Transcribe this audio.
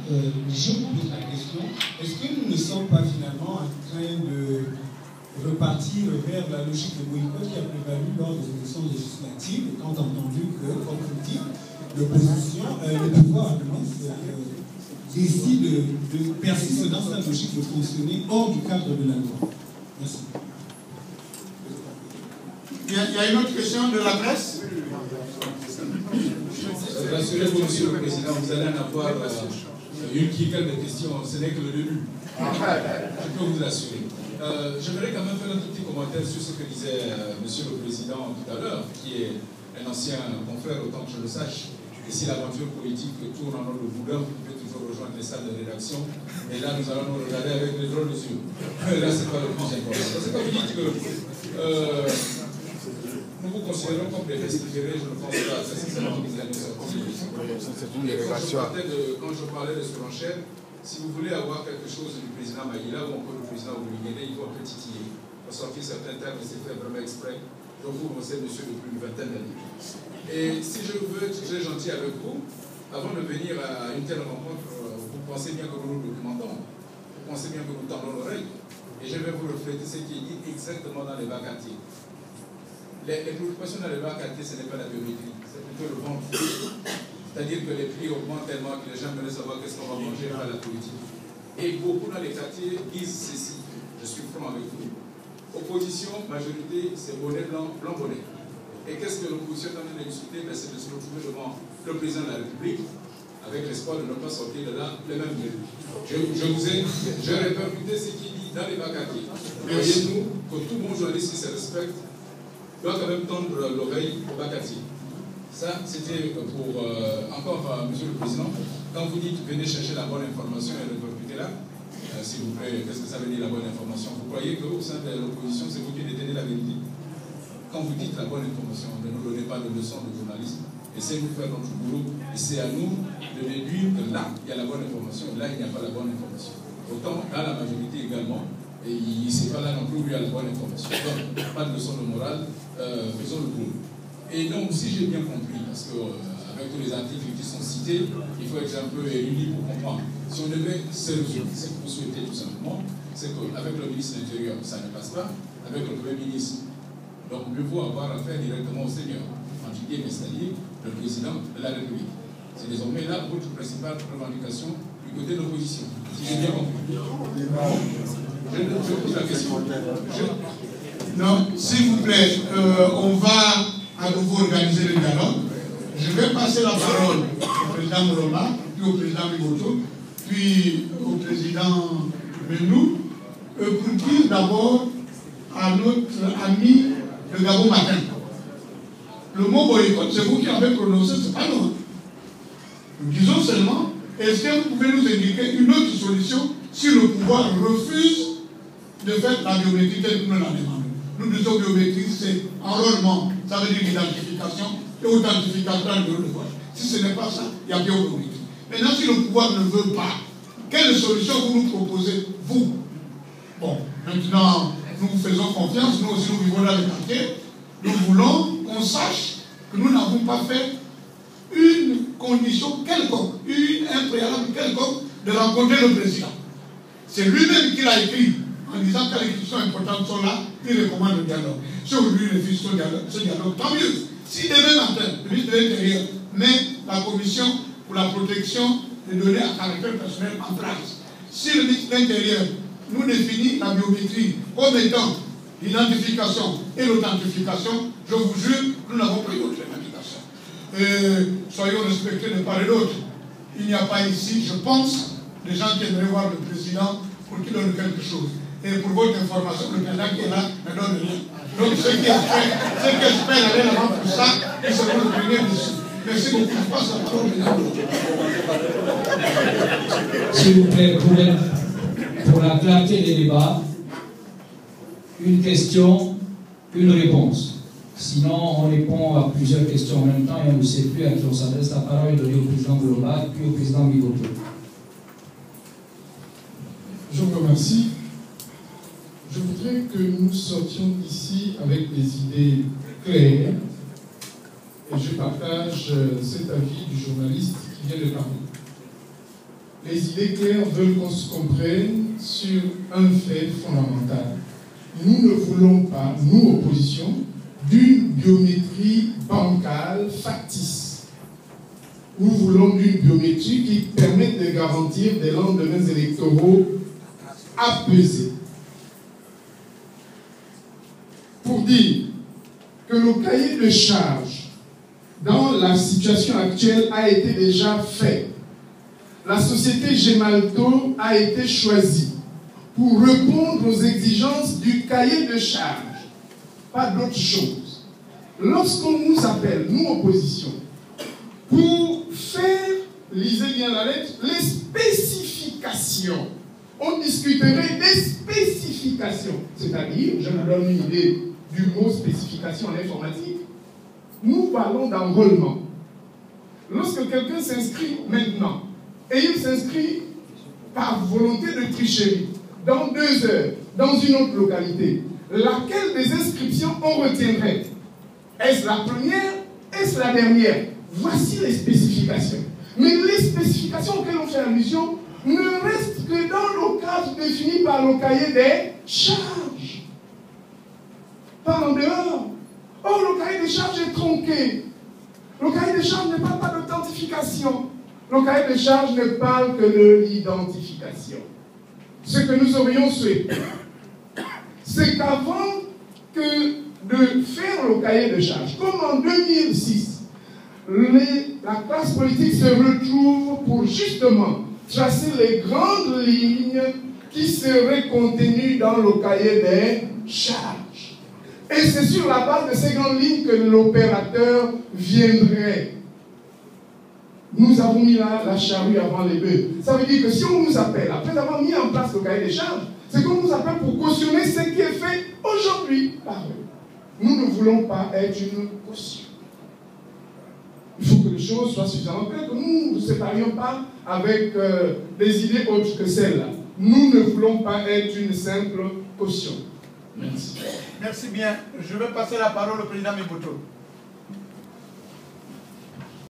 je vous pose la question, est-ce que nous ne sommes pas finalement en train de repartir vers la logique de boycott qui a prévalu lors des élections législatives, quand entendu que, comme vous dites, l'opposition, le pouvoir décide de persister dans sa logique de fonctionner hors du cadre de la loi. Merci. Il y a une autre question de la presse? Rassurez-vous, Monsieur le Président, vous allez en avoir une quinzaine de questions, ce n'est que le début. Je peux vous l'assurer. J'aimerais quand même faire un petit commentaire sur ce que disait Monsieur le Président tout à l'heure, qui est un ancien confrère, autant que je le sache. Et si l'aventure politique tourne en ordre de boudin, vous pouvez toujours rejoindre les salles de rédaction. Et là, nous allons nous regarder avec les drôles de yeux. Là, ce n'est pas le plus important. C'est comme vous dites que nous vous considérons comme des restitués, je ne pense pas nécessairement que vous allez sortir. Quand je parlais de surenchère, si vous voulez avoir quelque chose du président Maïla ou encore du président Ouligéné, il faut un peu titiller. Pour sortir certains termes, c'est fait vraiment exprès. Je vous conseille, monsieur, depuis une vingtaine d'années. Et si je veux être très gentil avec vous, avant de venir à une telle rencontre, vous pensez bien que nous nous documentons. Vous pensez bien que nous tendons l'oreille. Et je vais vous refléter ce qui est dit exactement dans les vacantiers. Les préoccupations dans les vacantiers, ce n'est pas la biométrie, c'est plutôt le ventre. C'est-à-dire que les prix augmentent tellement que les gens veulent savoir qu'est-ce qu'on va manger par la politique. Et beaucoup dans les quartiers disent ceci, je suis franc avec vous. Opposition, majorité, c'est bonnet blanc, blanc bonnet. Et qu'est-ce que l'opposition est en train de discuter? C'est de se retrouver devant le président de la République avec l'espoir de ne pas sortir de là les mêmes gueules. Je répercuté ce qu'il dit dans les vacantiers. Voyez-nous que tout bon journaliste qui se respecte doit quand même tendre l'oreille au vacantier. Ça, c'était pour, Monsieur le Président, quand vous dites venez chercher la bonne information et répercuter-la, s'il vous plaît, qu'est-ce que ça veut dire la bonne information? Vous croyez qu'au sein de l'opposition, c'est vous qui détenez la vérité? Quand vous dites la bonne information, ne nous donnez pas de leçons de journalisme, essayez-nous de faire notre boulot, et c'est à nous de déduire que là, il y a la bonne information, et là, il n'y a pas la bonne information. Autant, dans la majorité également, et c'est pas là non plus où il y a la bonne information. Donc, pas de leçon de morale, faisons le boulot. Et donc, si j'ai bien compris, parce que avec tous les articles qui sont cités, il faut être un peu érudit pour comprendre. Si on devait se résumer, ce que vous souhaitez tout simplement, c'est qu'avec le ministre de l'Intérieur, ça ne passe pas, avec le Premier ministre. Donc, mieux vaut avoir affaire directement au Seigneur, entre guillemets, c'est-à-dire le président de la République. C'est désormais là votre principale revendication du côté de l'opposition. Si j'ai bien compris. Je pose la question. Non, s'il vous plaît, on va à nouveau organiser le dialogue. Je vais passer la parole au président Moroma, puis au président Migoto, puis au président Menou, pour dire d'abord à notre ami le Gabon matin. Le mot boycott, c'est vous qui avez prononcé, c'est pas nous. Nous disons seulement, est-ce que vous pouvez nous indiquer une autre solution si le pouvoir refuse de faire la biométrie telle que nous la demandons? Nous disons biométrie, c'est enrôlement, ça veut dire identification et authentification dans le bureau de vote. Si ce n'est pas ça, il y a biométrie. Maintenant, si le pouvoir ne veut pas, quelle solution vous nous proposez, vous? Bon, maintenant, nous vous faisons confiance, nous aussi nous vivons dans le quartier. Nous voulons qu'on sache que nous n'avons pas fait une condition quelconque, un préalable quelconque de rencontrer le président. C'est lui-même qui l'a écrit en disant que les questions importantes sont là, il recommande le dialogue. Si aujourd'hui il refuse ce dialogue, tant mieux. Si demain matin, le ministre de l'Intérieur met la commission pour la protection des données à caractère personnel en place, si le ministre de l'Intérieur nous définit la biométrie comme étant l'identification et l'authentification, je vous jure, nous n'avons pas eu d'autre revendication. Soyons respectés de part et d'autre. Il n'y a pas ici, je pense, des gens qui aimeraient voir le président pour qu'il donne quelque chose. Et pour votre information, le président qui est là ne donne rien. Donc ceux qui espèrent aller là-bas pour ça, ils seront le premier dessus. Merci beaucoup. Je passe la parole au S'il vous plaît, pour la clarté des débats, une question, une réponse. Sinon, on répond à plusieurs questions en même temps et on ne sait plus à qui on s'adresse. La parole est donnée au président Global, puis au président Migoto. Je vous remercie. Je voudrais que nous sortions d'ici avec des idées claires. Et je partage cet avis du journaliste qui vient de parler. les idées claires veulent qu'on se comprenne sur un fait fondamental. Nous ne voulons pas, nous, opposition, d'une biométrie bancale, factice. Nous voulons d'une biométrie qui permette de garantir des lendemains électoraux apaisés. Pour dire que le cahier de charges dans la situation actuelle a été déjà fait. La société Gemalto a été choisie pour répondre aux exigences du cahier de charges, pas d'autre chose. Lorsqu'on nous appelle, nous opposition, pour faire, lisez bien la lettre, les spécifications, on discuterait des spécifications, c'est-à-dire, je vous donne une idée du mot spécification en informatique, nous parlons d'enrôlement. Lorsque quelqu'un s'inscrit maintenant, et il s'inscrit par volonté de tricherie, dans 2 heures, dans une autre localité, laquelle des inscriptions on retiendrait? Est-ce la première? Est-ce la dernière? Voici les spécifications. Mais les spécifications auxquelles on fait allusion ne restent que dans le cadre défini par le cahier des charges. Pas en dehors. Or, le cahier des charges est tronqué. Le cahier des charges ne parle pas d'authentification. Le cahier des charges ne parle que de l'identification. Ce que nous aurions souhaité, c'est qu'avant de faire le cahier de charges, comme en 2006, la classe politique se retrouve pour justement tracer les grandes lignes qui seraient contenues dans le cahier des charges. Et c'est sur la base de ces grandes lignes que l'opérateur viendrait. Nous avons mis la charrue avant les bœufs. Ça veut dire que si on nous appelle, après avoir mis en place le cahier des charges, c'est qu'on nous appelle pour cautionner ce qui est fait aujourd'hui par eux. Nous ne voulons pas être une caution. Il faut que les choses soient suffisamment claires, que nous ne nous séparions pas avec des idées autres que celles-là. Nous ne voulons pas être une simple caution. Merci. Merci bien. Je vais passer la parole au président Miboto.